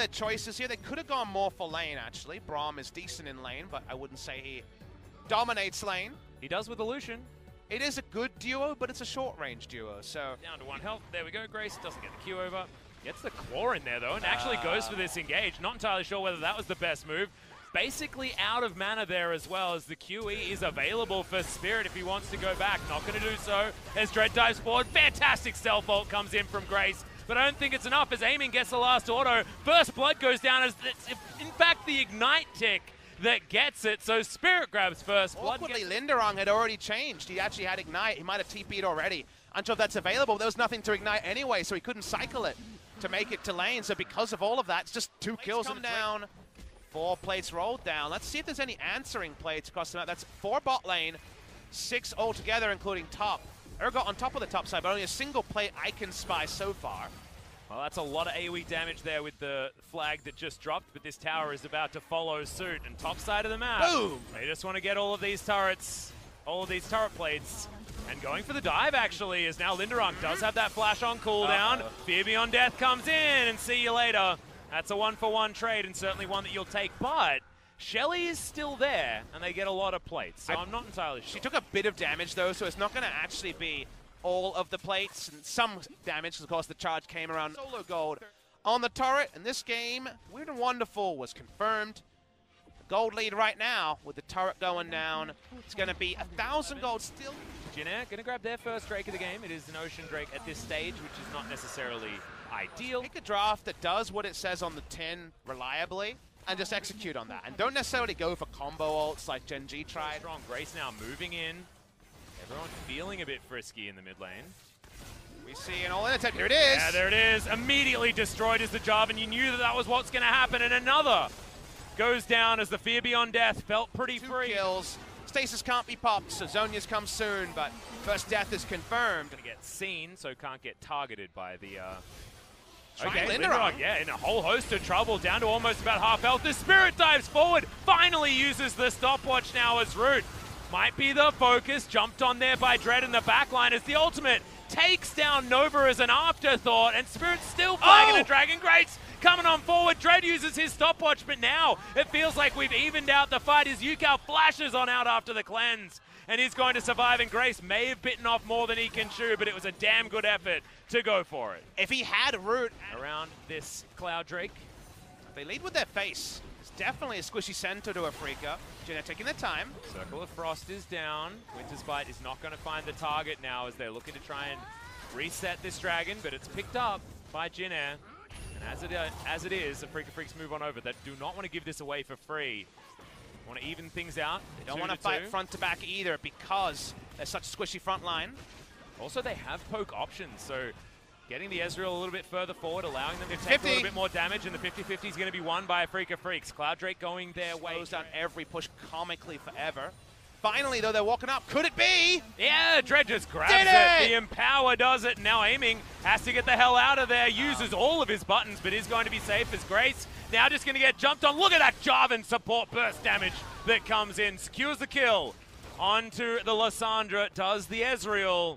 Their choices here, they could have gone more for lane, actually. Braum is decent in lane, but I wouldn't say he dominates lane. He does with Illusion. It is a good duo, but it's a short-range duo, so... Down to 1 health. There we go. Grace doesn't get the Q over. Gets the claw in there, though, and actually goes for this engage. Not entirely sure whether that was the best move. Basically out of mana there as well, as the QE is available for Spirit if he wants to go back. Not going to do so as Dread dives forward. Fantastic stealth ult comes in from Grace, but I don't think it's enough as Aiming gets the last auto. First blood goes down as it's, in fact, the Ignite tick that gets it, so Spirit grabs first blood. Awkwardly, Linderung had already changed. He actually had Ignite. He might have TP'd already. Unsure if that's available. There was nothing to Ignite anyway, so he couldn't cycle it to make it to lane. So because of all of that, it's just 2 kills come down. 4 plates rolled down. Let's see if there's any answering plates across the map. That's 4 bot lane, 6 altogether, including top. Urgot on top of the top side, but only a single plate I can spy so far. Well, that's a lot of AoE damage there with the flag that just dropped, but this tower is about to follow suit. And top side of the map, boom! They just want to get all of these turrets, all of these turret plates. And going for the dive, actually, is now Linderung does have that flash on cooldown. Fear Beyond Death comes in, and see you later. That's a 1-for-1 trade, and certainly one that you'll take. But Shelly is still there, and they get a lot of plates, so I'm not entirely sure. She took a bit of damage, though, so it's not going to actually be all of the plates, and some damage, because of course the charge came around. Solo gold on the turret, and this game, Weird and Wonderful was confirmed. The gold lead right now, with the turret going down. It's going to be 1,000 gold still. Jin Air going to grab their first Drake of the game. It is an Ocean Drake at this stage, which is not necessarily ideal. Pick a draft that does what it says on the tin reliably, and just execute on that. And don't necessarily go for combo ults like Gen G tried. Strong Grace now moving in. Everyone feeling a bit frisky in the mid lane. We see an all-in attempt. Here it is. Yeah, there it is. Immediately destroyed as the job, and you knew that that was what's going to happen. And another goes down as the Fear Beyond Death felt pretty 2 free. kills. Stasis can't be popped, so Zhonya's come soon, but first death is confirmed. Gonna get seen, so can't get targeted by the... Okay, Linderung, yeah, in a whole host of trouble, down to almost about half health. The Spirit dives forward, finally uses the stopwatch now as Root. Might be the focus, jumped on there by Dread in the backline as the ultimate takes down Nova as an afterthought, and Spirit's still flagging the Dragon Grates. Coming on forward, Dread uses his stopwatch, but now it feels like we've evened out the fight as Yukao flashes on out after the cleanse. And he's going to survive, and Grace may have bitten off more than he can chew, but it was a damn good effort to go for it. If he had Root around this Cloud Drake, they lead with their face. It's definitely a squishy center to Afreeca. Jenna taking their time. Circle of Frost is down. Winter's Bite is not going to find the target now as they're looking to try and reset this dragon, but it's picked up by Jin Air. And as it is, Afreeca Freecs move on over. They do not want to give this away for free. Want to even things out. They don't want to fight front to back either because they're such a squishy front line. Also, they have poke options, so getting the Ezreal a little bit further forward, allowing them to take a little bit more damage, and the 50-50 is going to be won by Afreeca Freecs. Cloud Drake going their way. Slows down every push comically forever. Finally, though, they're walking up. Could it be? Yeah, Dread just grabs it. The Empower does it. Now Aiming has to get the hell out of there. Uses all of his buttons, but is going to be safe as Grace. Now just going to get jumped on. Look at that Jarvan support burst damage that comes in. Secures the kill. Onto the Lysandra. Does the Ezreal.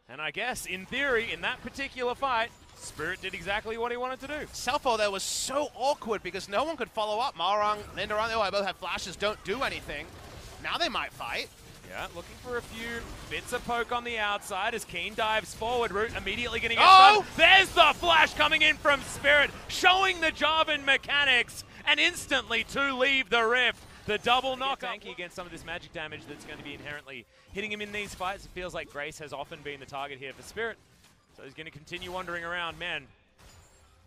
And I guess, in theory, in that particular fight, Spirit did exactly what he wanted to do. Selfo there was so awkward because no one could follow up. Marang, Linderung, they both have flashes, don't do anything. Now they might fight. Yeah, looking for a few bits of poke on the outside as Keen dives forward. Root immediately going to get stunned. There's the flash coming in from Spirit, showing the Jarvan mechanics, and instantly to leave the rift. The double knock tanky against some of this magic damage that's going to be inherently hitting him in these fights. It feels like Grace has often been the target here for Spirit. So he's going to continue wandering around. Man,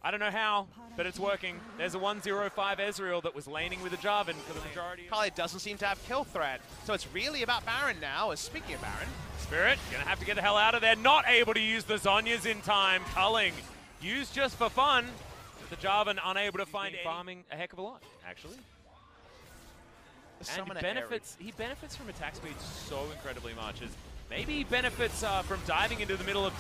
I don't know how, but it's working. There's a 105 Ezreal that was laning with a Jarvan for the majority. Kali doesn't seem to have kill threat, so it's really about Baron now. Speaking of Baron, Spirit gonna have to get the hell out of there. Not able to use the Zhonyas in time. Culling used just for fun. But the Jarvan unable to find farming a heck of a lot, actually. And he benefits from attack speed so incredibly much. As maybe he benefits from diving into the middle of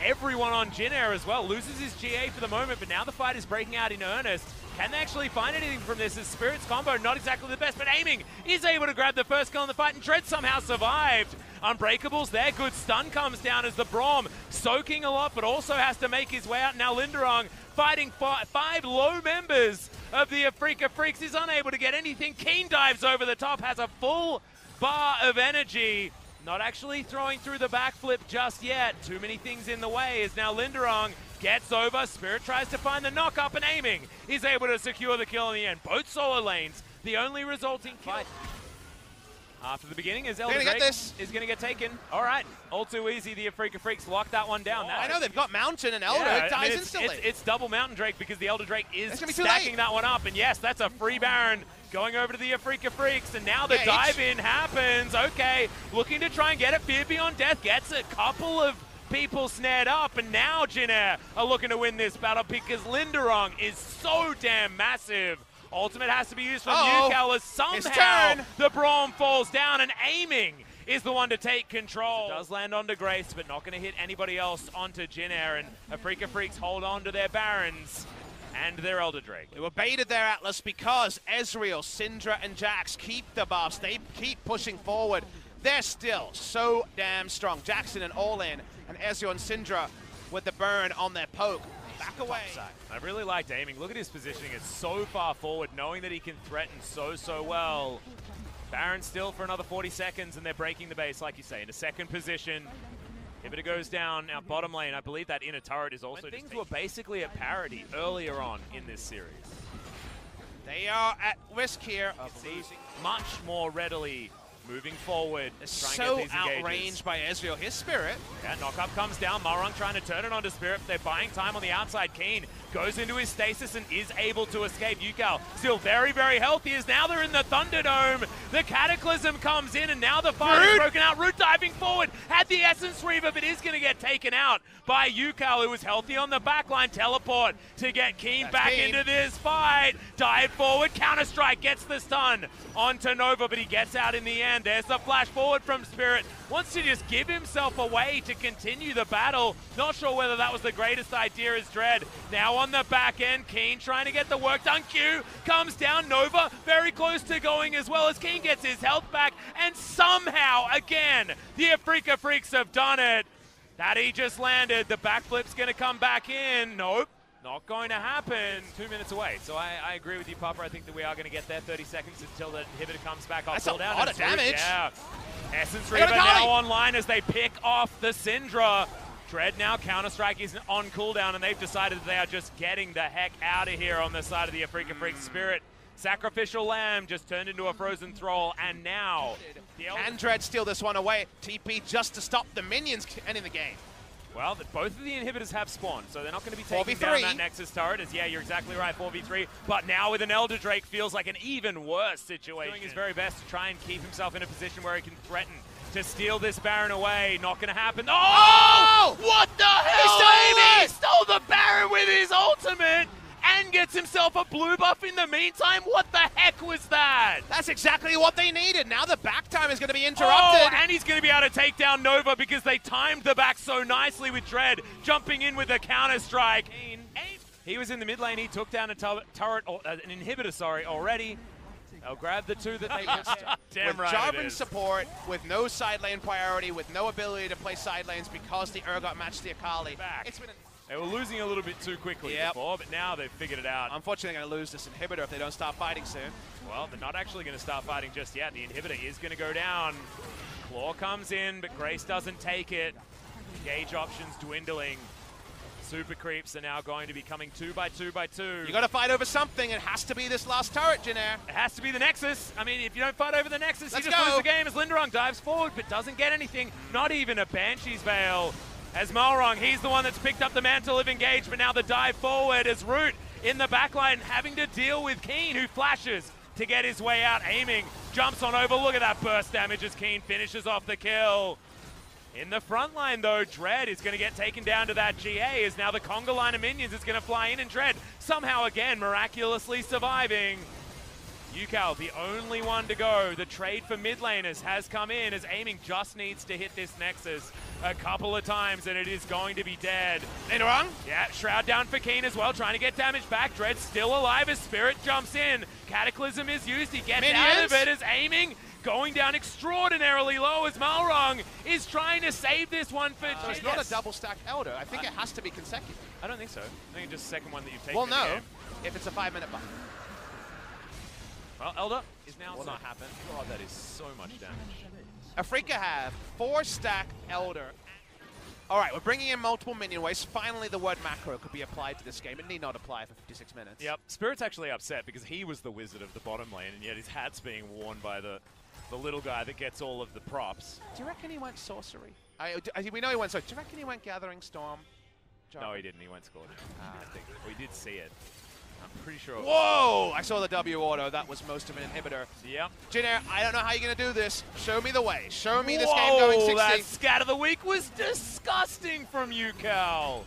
everyone on Jin Air as well. Loses his GA for the moment, but now the fight is breaking out in earnest. Can they actually find anything from this? As Spirit's combo, not exactly the best, but Aiming is able to grab the first kill in the fight, and Dread somehow survived. Unbreakables there. Good stun comes down as the Braum soaking a lot, but also has to make his way out. Now Linderung fighting five low members of the Afreeca Freecs. Is unable to get anything. Keen dives over the top, has a full bar of energy. Not actually throwing through the backflip just yet. Too many things in the way as now Linderong gets over. Spirit tries to find the knock up and aiming. He's able to secure the kill in the end. Both solo lanes, the only resulting fight. After the beginning, as Elder Drake is going to get taken. All right, all too easy. The Afreeca Freecs lock that one down. I know they've got Mountain and Elder. Yeah, it dies instantly. It's double Mountain Drake because the Elder Drake is stacking stacking that one up. And yes, that's a free Baron going over to the Afreeca Freecs. And now the dive in happens. Okay, looking to try and get it. Fear Beyond Death gets a couple of people snared up. And now Jin Air are looking to win this battle because Linderong is so damn massive. Ultimate has to be used from Yukel as somehow the Braum falls down and aiming is the one to take control. It does land onto Grace, but not going to hit anybody else onto Jin Air, and Afreeca Freecs hold on to their Barons and their Elder Drake. They were baited there, Atlas, because Ezreal, Syndra, and Jax keep the buffs. They keep pushing forward. They're still so damn strong. Jackson and All-In, and Ezreal and Syndra with the burn on their poke. Back away. I really liked aiming. Look at his positioning. It's so far forward, knowing that he can threaten so well. Baron still for another 40 seconds, and they're breaking the base, like you say, in a second position. Inhibitor goes down. Now bottom lane, I believe that inner turret is also things were basically at parity earlier on in this series. They are at risk here of losing much more readily. Moving forward, so outranged by Ezreal. His Spirit. Yeah, knock-up comes down. Marung trying to turn it onto Spirit. They're buying time on the outside. Keen goes into his stasis and is able to escape. Yukel still very, very healthy as now they're in the Thunderdome. The Cataclysm comes in and now the fight is broken out. Root diving forward. Had the Essence Reaver, but is going to get taken out by Yukel, who was healthy on the backline. Teleport to get Keen back into this fight. Dive forward. Counter-Strike gets the stun onto Nova, but he gets out in the end. There's the flash forward from Spirit. Wants to just give himself away to continue the battle. Not sure whether that was the greatest idea as Dread. Now on the back end, Keen trying to get the work done. Q comes down. Nova very close to going as well as Keen gets his health back. And somehow, again, the Afreeca Freecs have done it. That he just landed. The backflip's going to come back in. Nope. Not going to happen. 2 minutes away. So I agree with you, Papa. I think that we are going to get there. 30 seconds until the inhibitor comes back. That's a lot of damage. Yeah. Essence Reaver now online as they pick off the Syndra. Dread now, Counter-Strike is on cooldown, and they've decided that they are just getting the heck out of here on the side of the Afreeca Freecs. Spirit, Sacrificial Lamb just turned into a Frozen Thrall, and now... Can Dread steal this one away? TP just to stop the minions ending the game. Well, both of the inhibitors have spawned, so they're not going to be taking down that Nexus turret. Yeah, you're exactly right, 4v3. But now with an Elder Drake feels like an even worse situation. Doing his very best to try and keep himself in a position where he can threaten to steal this Baron away. Not going to happen. Oh! What the hell? He stole the Baron with his ultimate and gets himself a blue buff in the meantime. What the heck was that? That's exactly what they needed. Now the back time is going to be interrupted. Oh, and he's going to be able to take down Nova because they timed the back so nicely with Dread jumping in with a Counter-Strike. He was in the mid lane. He took down a turret, an inhibitor, sorry, already. They'll grab the two that they missed. Damn right. Jarvan support with no side lane priority, with no ability to play side lanes because the Urgot matched the Akali. They were losing a little bit too quickly before, but now they've figured it out. Unfortunately, they're going to lose this inhibitor if they don't start fighting soon. Well, they're not actually going to start fighting just yet. The inhibitor is going to go down. Claw comes in, but Grace doesn't take it. Gauge options dwindling. Super creeps are now going to be coming 2 by 2 by 2. You got to fight over something. It has to be this last turret, Jin Air. It has to be the Nexus. I mean, if you don't fight over the Nexus, you just lose the game as Linderong dives forward, but doesn't get anything. Not even a Banshee's Veil. As Malrong, he's the one that's picked up the mantle of engage, but now the dive forward as Root in the backline having to deal with Keen, who flashes to get his way out, aiming, jumps on over. Look at that burst damage as Keen finishes off the kill. In the front line, though, Dread is going to get taken down to that GA as now the conga line of minions is going to fly in, and Dread somehow again miraculously surviving. Yukel, the only one to go. The trade for mid laners has come in as aiming just needs to hit this Nexus a couple of times and it is going to be dead. Linderong? Yeah, Shroud down for Keen as well, trying to get damage back. Dread still alive as Spirit jumps in. Cataclysm is used, he gets out of it as aiming going down extraordinarily low as Malrung is trying to save this one for So it's not a double stack Elder. I think it has to be consecutive. I don't think so. I think it's just the second one that you've taken. Well, in the no, game. if it's a 5-minute buff. Well, Elder is now Will not happen. God, that is so much damage. Afreeca have 4-stack Elder. All right, we're bringing in multiple minion waves. Finally, the word macro could be applied to this game. It need not apply for 56 minutes. Yep, Spirit's actually upset because he was the wizard of the bottom lane, and yet his hat's being worn by the little guy that gets all of the props. Do you reckon he went sorcery? We know he went sorcery. Do you reckon he went Gathering Storm? No, he didn't. He went Scorch. I think we did see it. I'm pretty sure. Whoa! I saw the W auto. That was most of an inhibitor. Yep. Jinair, I don't know how you're going to do this. Show me the way. Show me this game going 60. That scat of the week was disgusting from you, Cal.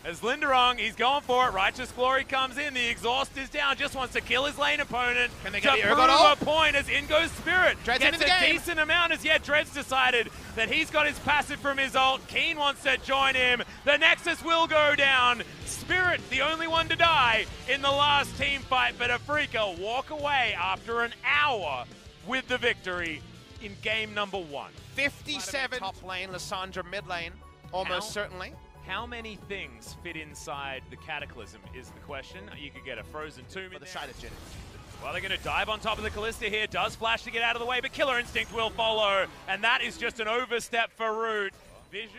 As Linderung, he's going for it. Righteous Glory comes in. The exhaust is down. Just wants to kill his lane opponent. Can they to get the prove Urgot a point as in goes Spirit. Dread's gets into the a game. decent amount as yet Dread's decided that he's got his passive from his ult. Keen wants to join him. The Nexus will go down. Spirit, the only one to die in the last team fight, but Afreeca walk away after an hour with the victory in game number 1. 57 top lane, Lissandra mid lane, almost certainly. How many things fit inside the Cataclysm is the question. You could get a Frozen Tomb For in the there. side of Jin. Well, they're going to dive on top of the Callista here. Does flash to get out of the way, but Killer Instinct will follow. And that is just an overstep for Root. Vision.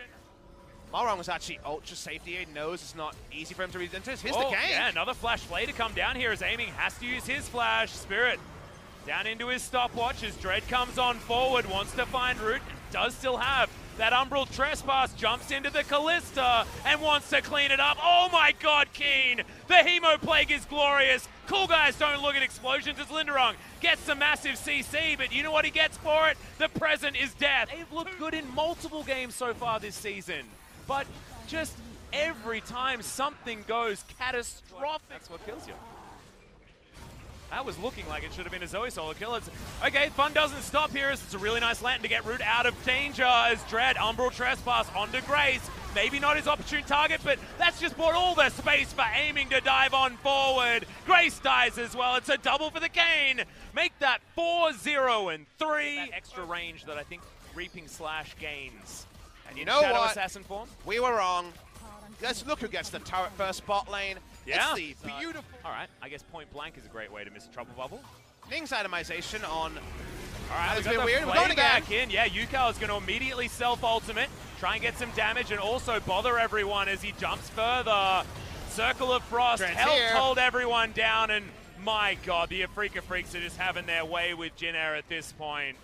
Malrung was actually ultra safety. He knows it's not easy for him to read into. Here's the game. Yeah, another flash play to come down here as Aiming has to use his flash. Spirit down into his stopwatch as Dread comes on forward, wants to find Root, does still have that Umbral Trespass, jumps into the Callista and wants to clean it up. Oh my god, Keen! The Hemo Plague is glorious. Cool guys don't look at explosions as Linderung gets the massive CC, but you know what he gets for it? The present is death. They've looked good in multiple games so far this season, but just every time something goes catastrophic. That's what kills you. That was looking like it should have been a Zoe solo kill. Okay, fun doesn't stop here as it's a really nice land to get Root out of danger as Dread, Umbral Trespass onto Grace. Maybe not his opportune target, but that's just brought all the space for Aiming to dive on forward. Grace dies as well. It's a double for the Kane. Make that 4-0-3. That extra range that I think Reaping Slash gains. And you know Shadow what? Assassin form? We were wrong. Let's look who gets the turret first bot lane. Yeah. It's the beautiful. All right, I guess Point Blank is a great way to miss a Trouble Bubble. Ning's itemization on. All right, That's we a got bit the weird. We're play going again. back in. Yeah, Yukao is going to immediately self-ultimate, try and get some damage, and also bother everyone as he jumps further. Circle of Frost helps hold everyone down, and my god, the Afreeca Freecs are just having their way with Jinair at this point.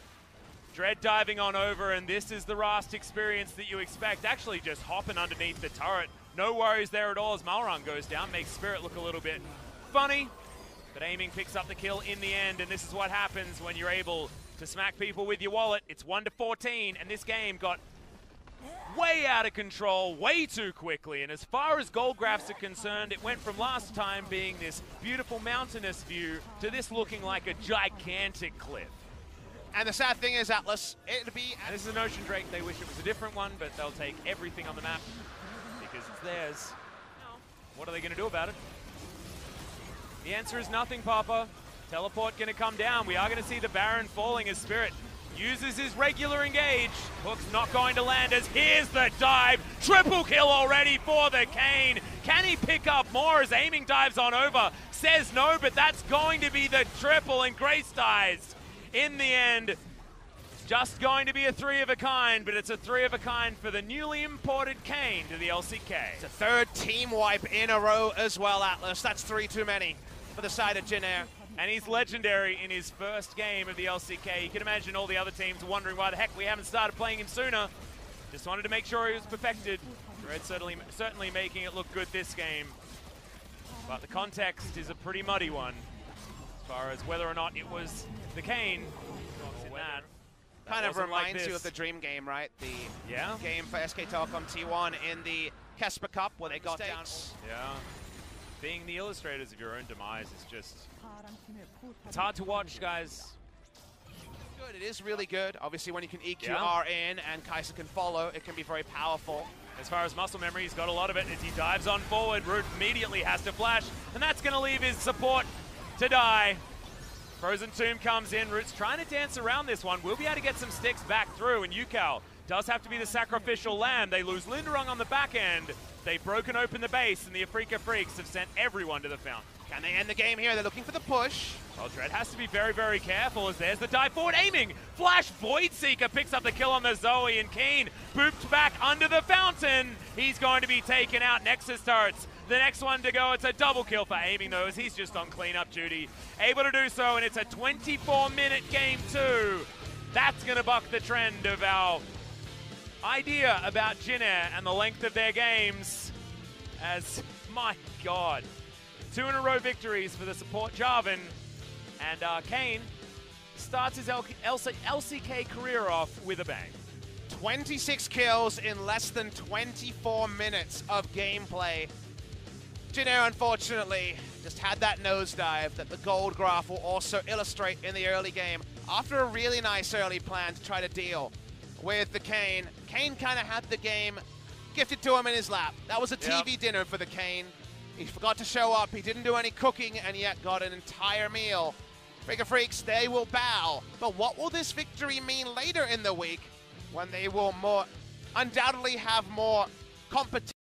Dread diving on over, and this is the Rast experience that you expect. Actually just hopping underneath the turret. No worries there at all as Malrung goes down, makes Spirit look a little bit funny. But Aiming picks up the kill in the end, and this is what happens when you're able to smack people with your wallet. It's 1-14, and this game got way out of control way too quickly. And as far as goal graphs are concerned, it went from last time being this beautiful mountainous view to this looking like a gigantic cliff. And the sad thing is, Atlas, it'd be. And this is an Ocean Drake. They wish it was a different one, but they'll take everything on the map because it's theirs. What are they going to do about it? The answer is nothing, Papa. Teleport going to come down. We are going to see the Baron falling as Spirit uses his regular engage. Hook's not going to land as here's the dive. Triple kill already for the Kane. Can he pick up more as Aiming dives on over? Says no, but that's going to be the triple, and Grace dies. In the end, it's just going to be a 3 of a kind, but it's a 3 of a kind for the newly imported Kane to the LCK. It's a third team wipe in a row as well, Atlas. That's 3 too many for the side of Jinair. And he's legendary in his first game of the LCK. You can imagine all the other teams wondering why the heck we haven't started playing him sooner. Just wanted to make sure he was perfected. Red certainly making it look good this game. But the context is a pretty muddy one as far as whether or not it was the Kane. Kind of reminds like you of the Dream game, right? The yeah. game for SK Telecom T1 in the Kesper Cup where they got down. Yeah. Being the illustrators of your own demise is just... It's hard to watch, guys. Good. It is really good. Obviously, when you can EQR in and Kai'Sa can follow, it can be very powerful. As far as muscle memory, he's got a lot of it. As he dives on forward, Root immediately has to flash, and that's going to leave his support to die. Frozen Tomb comes in. Root's trying to dance around this one. We'll be able to get some sticks back through, and Yukal does have to be the sacrificial lamb. They lose Linderung on the back end. They've broken open the base, and the Afreeca Freecs have sent everyone to the fountain. Can they end the game here? They're looking for the push. Well, Dread has to be very, very careful as there's the dive forward, aiming. Flash Voidseeker picks up the kill on the Zoe, and Keen booped back under the fountain. He's going to be taken out. Nexus turrets, the next one to go. It's a double kill for aiming, though, as he's just on cleanup duty. Able to do so, and it's a 24-minute game 2. That's going to buck the trend of our idea about Jin Air and the length of their games. As, my God, 2 in a row victories for the support Jarvan. And Kane starts his LCK career off with a bang. 26 kills in less than 24 minutes of gameplay. Jin Air, unfortunately, just had that nosedive that the gold graph will also illustrate in the early game. After a really nice early plan to try to deal with the Kane, Kane kind of had the game gifted to him in his lap. That was a TV dinner for the Kane. He forgot to show up, he didn't do any cooking, and yet got an entire meal. Afreeca Freecs, they will bow. But what will this victory mean later in the week when they will undoubtedly have more competition?